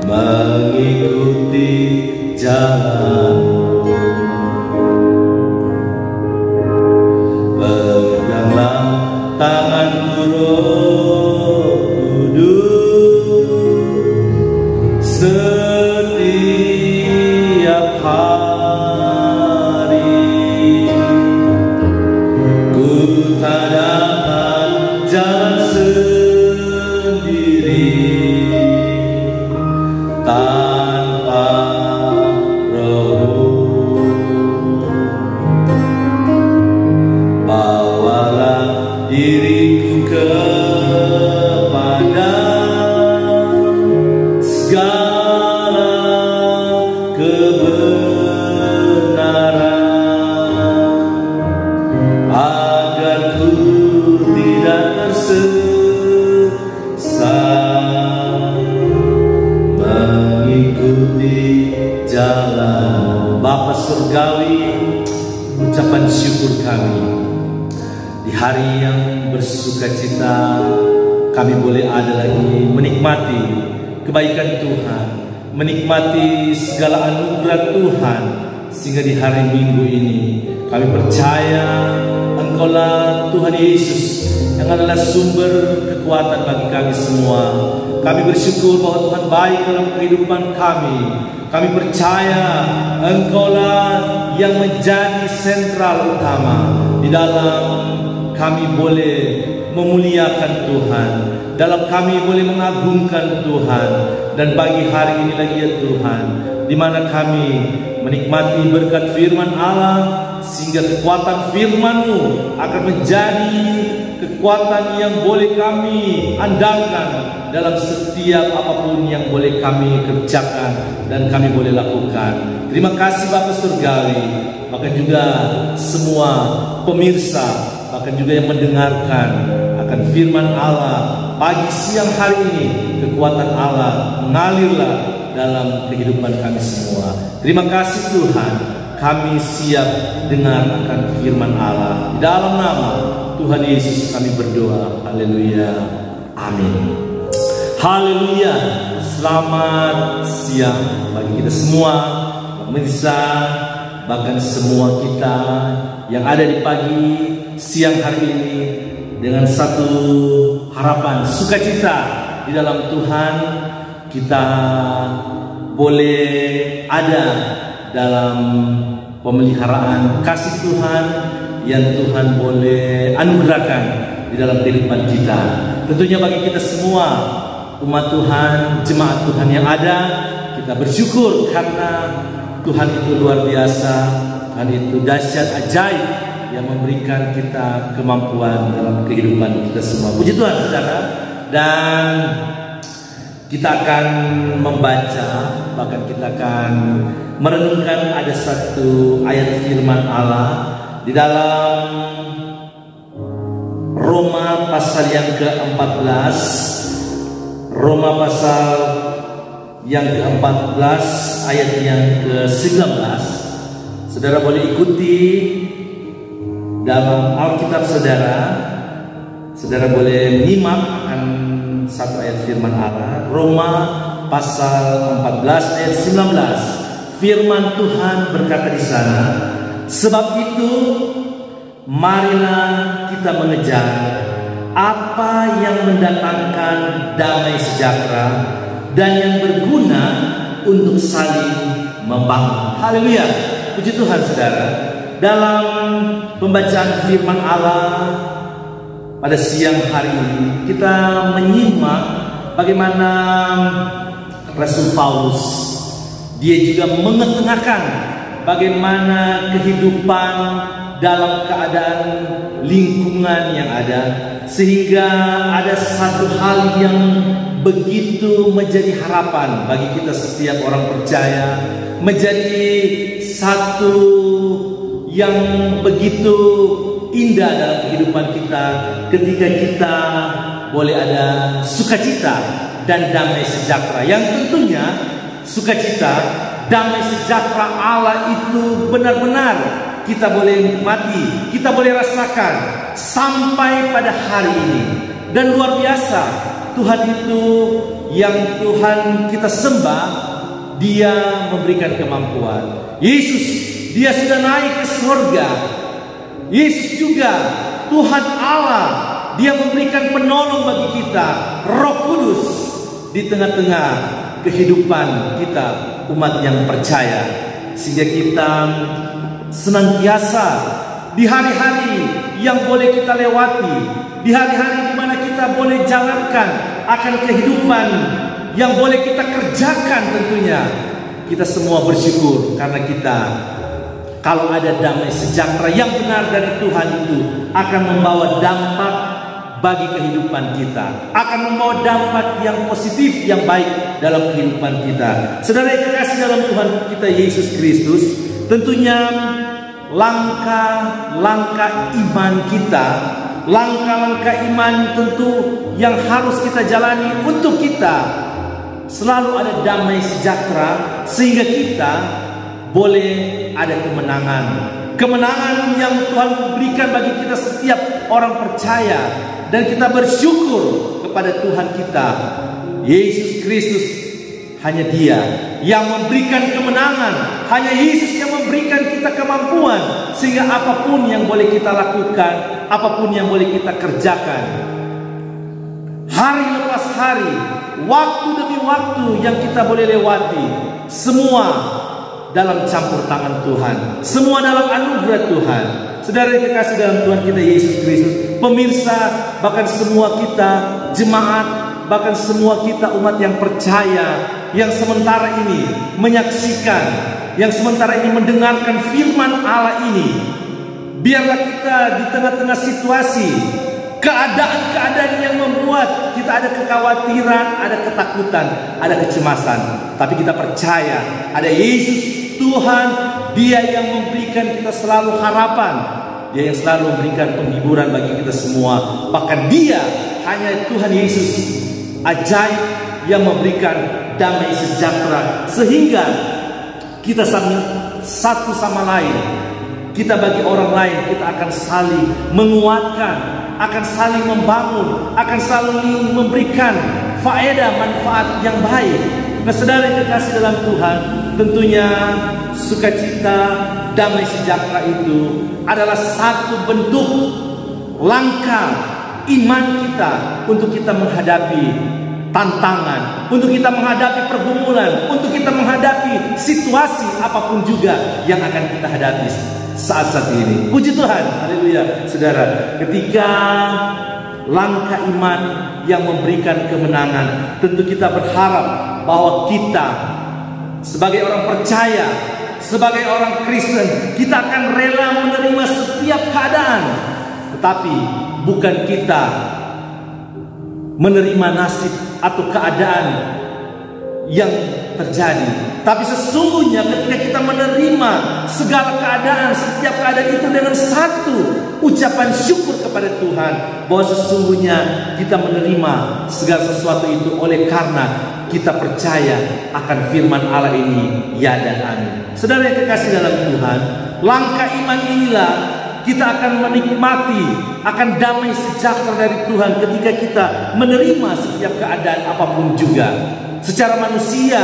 mengikuti jalan-Mu. Peganglah tanganku Roh Kudus setiap hari. Ku tak dapat jalan sendiri tanpa Roh-Mu. Bawalah diriku kepada segala kebenaran, agar ku tidak tersesat mengikuti jalan. Bapa Surgawi, ucapan syukur kami di hari yang bersuka cita, kami boleh ada lagi menikmati kebaikan Tuhan, menikmati segala anugerah Tuhan, sehingga di hari Minggu ini kami percaya Engkaulah Tuhan Yesus yang adalah sumber kekuatan bagi kami semua. Kami bersyukur bahwa Tuhan baik dalam kehidupan kami. Kami percaya Engkaulah yang menjadi sentral utama di dalam kami boleh memuliakan Tuhan, dalam kami boleh mengagungkan Tuhan. Dan pagi hari ini lagi ya Tuhan, di mana kami menikmati berkat firman Allah, sehingga kekuatan firman-Mu akan menjadi kekuatan yang boleh kami andalkan dalam setiap apapun yang boleh kami kerjakan dan kami boleh lakukan. Terima kasih Bapa Surgawi, bahkan juga semua pemirsa, bahkan juga yang mendengarkan akan firman Allah pagi siang hari ini. Kekuatan Allah mengalirlah dalam kehidupan kami semua. Terima kasih Tuhan, kami siap dengar akan firman Allah. Di dalam nama Tuhan Yesus kami berdoa. Haleluya, amin. Haleluya. Selamat siang bagi kita semua pemirsa, bahkan semua kita yang ada di pagi siang hari ini, dengan satu harapan sukacita di dalam Tuhan. Kita boleh ada dalam pemeliharaan kasih Tuhan yang Tuhan boleh anugerahkan di dalam kehidupan kita. Tentunya bagi kita semua umat Tuhan, jemaat Tuhan yang ada, kita bersyukur karena Tuhan itu luar biasa, Tuhan itu dahsyat, ajaib, yang memberikan kita kemampuan dalam kehidupan kita semua. Puji Tuhan saudara. Dan kita akan membaca, bahkan kita akan merenungkan ada satu ayat firman Allah di dalam Roma pasal yang ke-14. Roma pasal yang ke-14 ayat yang ke-19. Saudara boleh ikuti dalam Alkitab saudara. Saudara boleh menyimak akan satu ayat firman Allah. Roma pasal 14 ayat 19. Firman Tuhan berkata di sana, sebab itu marilah kita mengejar apa yang mendatangkan damai sejahtera dan yang berguna untuk saling membangun. Haleluya. Puji Tuhan saudara. Dalam pembacaan firman Allah pada siang hari ini, kita menyimak bagaimana Rasul Paulus, dia juga mengetengahkan bagaimana kehidupan dalam keadaan lingkungan yang ada, sehingga ada satu hal yang begitu menjadi harapan bagi kita setiap orang percaya, menjadi satu yang begitu indah dalam kehidupan kita ketika kita boleh ada sukacita dan damai sejahtera, yang tentunya sukacita, damai sejahtera Allah itu benar-benar kita boleh nikmati, kita boleh rasakan sampai pada hari ini. Dan luar biasa, Tuhan itu yang Tuhan kita sembah, Dia memberikan kemampuan. Yesus, Dia sudah naik ke surga. Yesus juga Tuhan Allah, Dia memberikan penolong bagi kita, Roh Kudus di tengah-tengah kehidupan kita, umat yang percaya, sehingga kita senantiasa di hari-hari yang boleh kita lewati, di hari-hari di mana kita boleh jalankan akan kehidupan yang boleh kita kerjakan, tentunya kita semua bersyukur karena kita, kalau ada damai sejahtera yang benar dari Tuhan, itu akan membawa dampak bagi kehidupan kita, akan membawa dampak yang positif, yang baik dalam kehidupan kita. Saudara yang terkasih dalam Tuhan kita Yesus Kristus, tentunya langkah-langkah iman kita, langkah-langkah iman tentu yang harus kita jalani untuk kita selalu ada damai sejahtera, sehingga kita boleh ada kemenangan. Kemenangan yang Tuhan berikan bagi kita setiap orang percaya, dan kita bersyukur kepada Tuhan kita Yesus Kristus. Hanya Dia yang memberikan kemenangan, hanya Yesus yang memberikan kita kemampuan, sehingga apapun yang boleh kita lakukan, apapun yang boleh kita kerjakan, hari lepas hari, waktu demi waktu yang kita boleh lewati, semua dalam campur tangan Tuhan, semua dalam anugerah Tuhan. Saudara yang dikasih dalam Tuhan kita Yesus Kristus, pemirsa, bahkan semua kita jemaat, bahkan semua kita umat yang percaya, yang sementara ini menyaksikan, yang sementara ini mendengarkan firman Allah ini, biarlah kita di tengah-tengah situasi, keadaan-keadaan yang membuat kita ada kekhawatiran, ada ketakutan, ada kecemasan, tapi kita percaya ada Yesus Tuhan, Dia yang memberikan kita selalu harapan, Dia yang selalu memberikan penghiburan bagi kita semua. Bahkan Dia, hanya Tuhan Yesus ajaib yang memberikan damai sejahtera, sehingga kita satu sama lain, kita bagi orang lain, kita akan saling menguatkan, akan saling membangun, akan saling memberikan faedah, manfaat yang baik. Nah, saudara yang dikasih dalam Tuhan, tentunya sukacita, damai sejahtera itu adalah satu bentuk langkah iman kita untuk kita menghadapi tantangan, untuk kita menghadapi pergumulan, untuk kita menghadapi situasi apapun juga yang akan kita hadapi saat-saat ini. Puji Tuhan, haleluya. Saudara, ketika langkah iman yang memberikan kemenangan, tentu kita berharap bahwa kita sebagai orang percaya, sebagai orang Kristen, kita akan rela menerima setiap keadaan. Tetapi bukan kita menerima nasib atau keadaan yang terjadi, tapi sesungguhnya ketika kita menerima segala keadaan, setiap keadaan itu dengan satu ucapan syukur kepada Tuhan, bahwa sesungguhnya kita menerima segala sesuatu itu oleh karena kita percaya akan firman Allah ini, ya dan amin. Saudara yang terkasih dalam Tuhan, langkah iman inilah kita akan menikmati akan damai sejahtera dari Tuhan ketika kita menerima setiap keadaan apapun juga. Secara manusia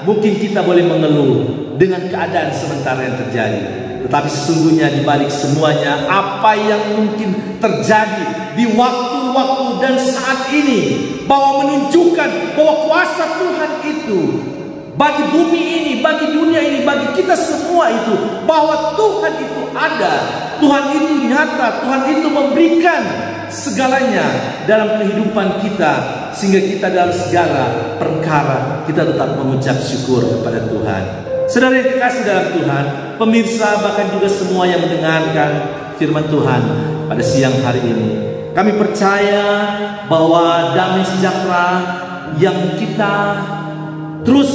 mungkin kita boleh mengeluh dengan keadaan sementara yang terjadi, tetapi sesungguhnya di balik semuanya, apa yang mungkin terjadi di waktu-waktu dan saat ini, bahwa menunjukkan bahwa kuasa Tuhan itu bagi bumi ini, bagi dunia ini, bagi kita semua itu, bahwa Tuhan itu ada, Tuhan itu nyata, Tuhan itu memberikan segalanya dalam kehidupan kita, sehingga kita dalam segala perkara kita tetap mengucap syukur kepada Tuhan. Saudara yang dikasih dalam Tuhan, pemirsa, bahkan juga semua yang mendengarkan firman Tuhan pada siang hari ini, kami percaya bahwa damai sejahtera yang kita terus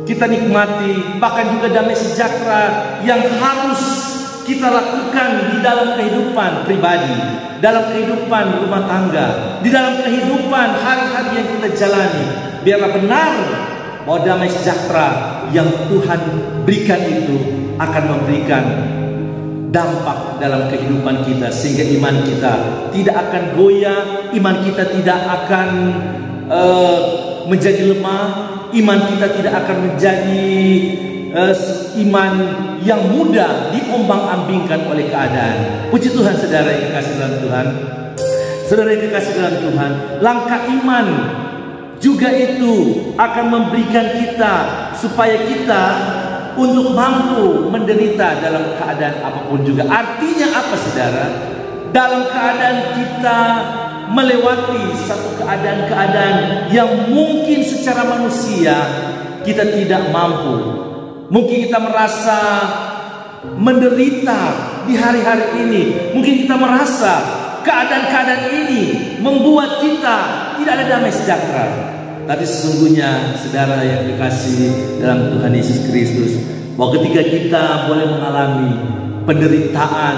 kita nikmati, bahkan juga damai sejahtera yang harus kita lakukan di dalam kehidupan pribadi, dalam kehidupan rumah tangga, di dalam kehidupan hari-hari yang kita jalani. Biarlah benar bahwa damai sejahtera yang Tuhan berikan itu akan memberikan dampak dalam kehidupan kita, sehingga iman kita tidak akan goyah, iman kita tidak akan menjadi lemah, iman kita tidak akan menjadi iman yang mudah diombang-ambingkan oleh keadaan. Puji Tuhan, saudara yang dikasihi dalam Tuhan. Saudara yang dikasihi dalam Tuhan, langkah iman juga itu akan memberikan kita supaya kita untuk mampu menderita dalam keadaan apapun juga. Artinya apa, saudara? Dalam keadaan kita melewati satu keadaan-keadaan yang mungkin secara manusia kita tidak mampu. Mungkin kita merasa menderita di hari-hari ini. Mungkin kita merasa keadaan-keadaan ini membuat kita tidak ada damai sejahtera. Tapi sesungguhnya, saudara yang dikasihi dalam Tuhan Yesus Kristus, bahwa ketika kita boleh mengalami penderitaan,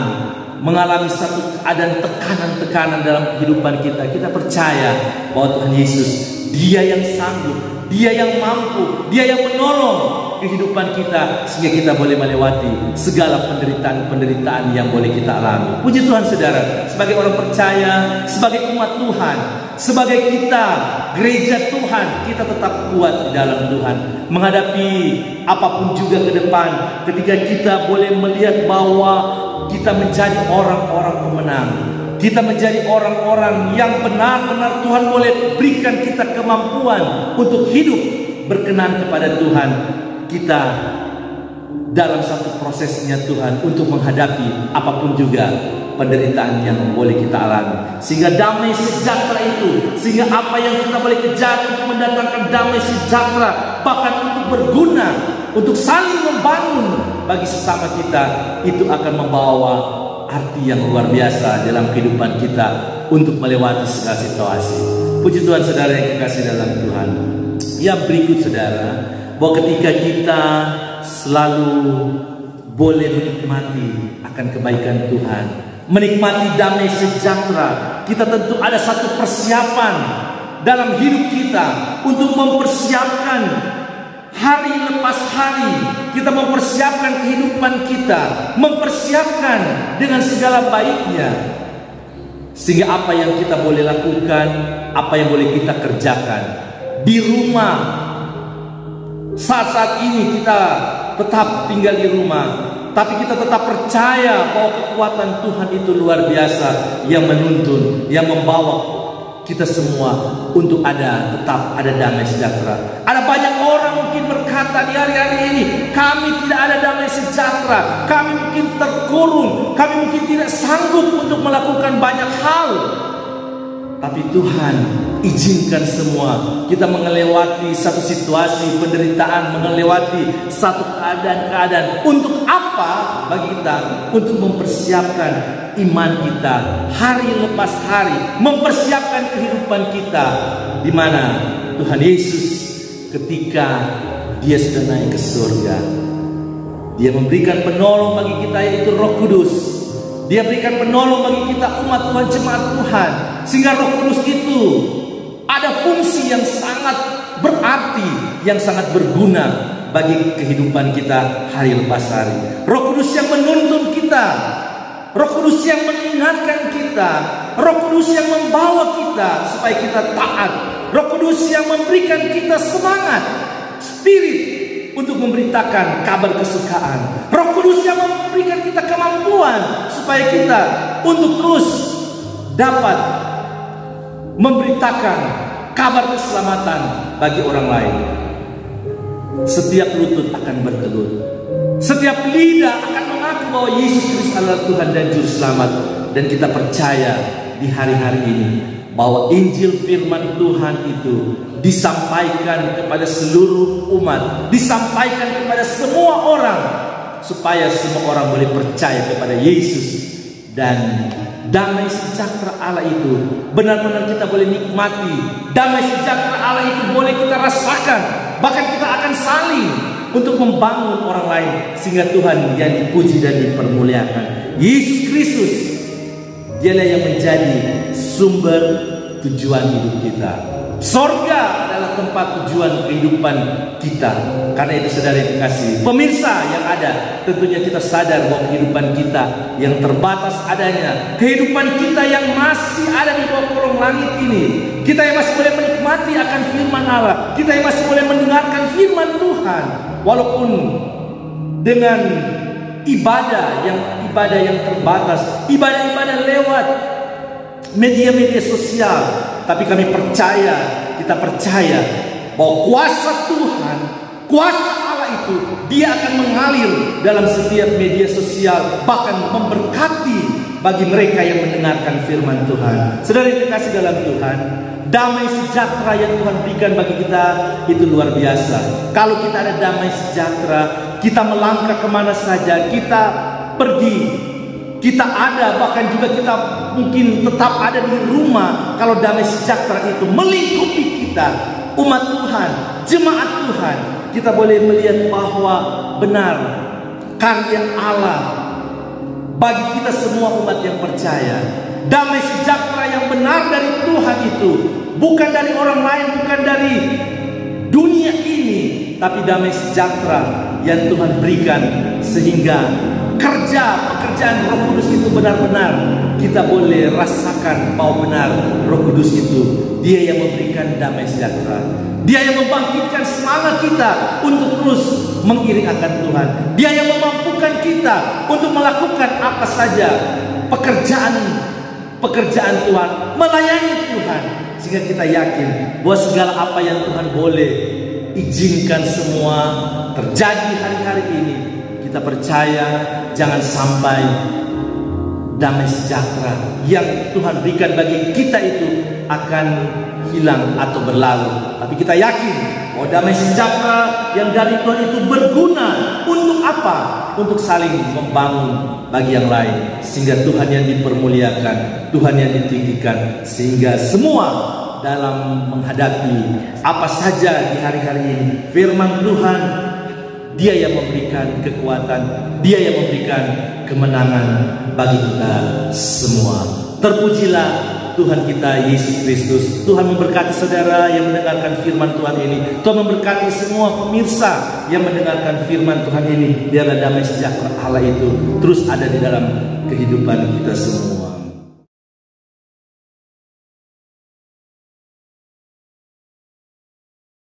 mengalami satu keadaan tekanan-tekanan dalam kehidupan kita, kita percaya bahwa Tuhan Yesus, Dia yang sanggup, Dia yang mampu, Dia yang menolong kehidupan kita, sehingga kita boleh melewati segala penderitaan-penderitaan yang boleh kita alami. Puji Tuhan, saudara, sebagai orang percaya, sebagai umat Tuhan, sebagai kita gereja Tuhan, kita tetap kuat di dalam Tuhan menghadapi apapun juga ke depan. Ketika kita boleh melihat bahwa kita menjadi orang-orang pemenang, kita menjadi orang-orang yang benar-benar Tuhan boleh berikan kita kemampuan untuk hidup berkenan kepada Tuhan. Kita dalam satu prosesnya Tuhan untuk menghadapi apapun juga penderitaan yang boleh kita alami, sehingga damai sejahtera itu, sehingga apa yang kita boleh kejar untuk mendatangkan damai sejahtera, bahkan untuk berguna, untuk saling membangun bagi sesama kita, itu akan membawa arti yang luar biasa dalam kehidupan kita untuk melewati segala situasi. Puji Tuhan, saudara yang dikasihi dalam Tuhan. Yang berikut, saudara, bahwa ketika kita selalu boleh menikmati akan kebaikan Tuhan, menikmati damai sejahtera, kita tentu ada satu persiapan dalam hidup kita untuk mempersiapkan hari lepas hari. Kita mempersiapkan kehidupan kita, mempersiapkan dengan segala baiknya, sehingga apa yang kita boleh lakukan, apa yang boleh kita kerjakan di rumah. Saat-saat ini kita tetap tinggal di rumah, tapi kita tetap percaya bahwa kekuatan Tuhan itu luar biasa, yang menuntun, yang membawa kita semua untuk tetap ada damai sejahtera. Ada banyak orang mungkin berkata di hari-hari ini, kami tidak ada damai sejahtera, kami mungkin terkurung, kami mungkin tidak sanggup untuk melakukan banyak hal. Tapi Tuhan izinkan semua kita melewati satu situasi penderitaan, melewati satu keadaan-keadaan. Untuk apa? Bagi kita untuk mempersiapkan iman kita hari lepas hari, mempersiapkan kehidupan kita, di mana Tuhan Yesus ketika Dia sudah naik ke surga, Dia memberikan penolong bagi kita, yaitu Roh Kudus. Dia berikan penolong bagi kita umat Tuhan, jemaat Tuhan, sehingga Roh Kudus itu ada fungsi yang sangat berarti, yang sangat berguna bagi kehidupan kita hari lepas hari. Roh Kudus yang menuntun kita, Roh Kudus yang mengingatkan kita, Roh Kudus yang membawa kita supaya kita taat, Roh Kudus yang memberikan kita semangat, spirit untuk memberitakan kabar kesukaan, Roh Kudus yang memberikan kita kemampuan supaya kita untuk terus dapat memberitakan kabar keselamatan bagi orang lain. Setiap lutut akan bertelut, setiap lidah akan mengaku bahwa Yesus Kristus adalah Tuhan dan Juru Selamat. Dan kita percaya di hari-hari ini bahwa Injil firman Tuhan itu disampaikan kepada seluruh umat, disampaikan kepada semua orang, supaya semua orang boleh percaya kepada Yesus. Dan damai sejahtera Allah itu benar-benar kita boleh nikmati. Damai sejahtera Allah itu boleh kita rasakan. Bahkan kita akan saling untuk membangun orang lain, sehingga Tuhan yang dipuji dan dipermuliakan. Yesus Kristus, Dialah yang menjadi sumber tujuan hidup kita. Sorga adalah tempat tujuan kehidupan kita. Karena itu saudara yang dikasihi, pemirsa yang ada, tentunya kita sadar bahwa kehidupan kita yang terbatas adanya, kehidupan kita yang masih ada di bawah kolong langit ini, kita yang masih boleh menikmati akan firman Allah, kita yang masih boleh mendengarkan firman Tuhan, walaupun dengan ibadah yang terbatas, ibadah lewat media-media sosial, tapi kita percaya bahwa kuasa Tuhan, kuasa Allah itu, dia akan mengalir dalam setiap media sosial, bahkan memberkati bagi mereka yang mendengarkan firman Tuhan. Saudara yang dikasih dalam Tuhan, damai sejahtera yang Tuhan berikan bagi kita itu luar biasa. Kalau kita ada damai sejahtera, kita melangkah kemana saja, kita pergi, kita ada, bahkan juga kita mungkin tetap ada di rumah. Kalau damai sejahtera itu melingkupi kita, umat Tuhan, jemaat Tuhan, kita boleh melihat bahwa benar karya Allah bagi kita semua umat yang percaya. Damai sejahtera yang benar dari Tuhan itu bukan dari orang lain, bukan dari dunia ini, tapi damai sejahtera yang Tuhan berikan sehingga pekerjaan Roh Kudus itu benar-benar kita boleh rasakan bahwa benar Roh Kudus itu dia yang memberikan damai sejahtera, dia yang membangkitkan semangat kita untuk terus mengiring akan Tuhan, dia yang memampukan kita untuk melakukan apa saja pekerjaan Tuhan, melayani Tuhan, sehingga kita yakin bahwa segala apa yang Tuhan boleh izinkan semua terjadi hari-hari ini, kita percaya jangan sampai damai sejahtera yang Tuhan berikan bagi kita itu akan hilang atau berlalu. Tapi kita yakin bahwa damai sejahtera yang dari Tuhan itu berguna untuk apa? Untuk saling membangun bagi yang lain, sehingga Tuhan yang dipermuliakan, Tuhan yang ditinggikan, sehingga semua dalam menghadapi apa saja di hari-hari ini, firman Tuhan, dia yang memberikan kekuatan, dia yang memberikan kemenangan bagi kita semua. Terpujilah Tuhan kita Yesus Kristus. Tuhan memberkati saudara yang mendengarkan firman Tuhan ini. Tuhan memberkati semua pemirsa yang mendengarkan firman Tuhan ini. Biarlah damai sejahtera Allah itu terus ada di dalam kehidupan kita semua.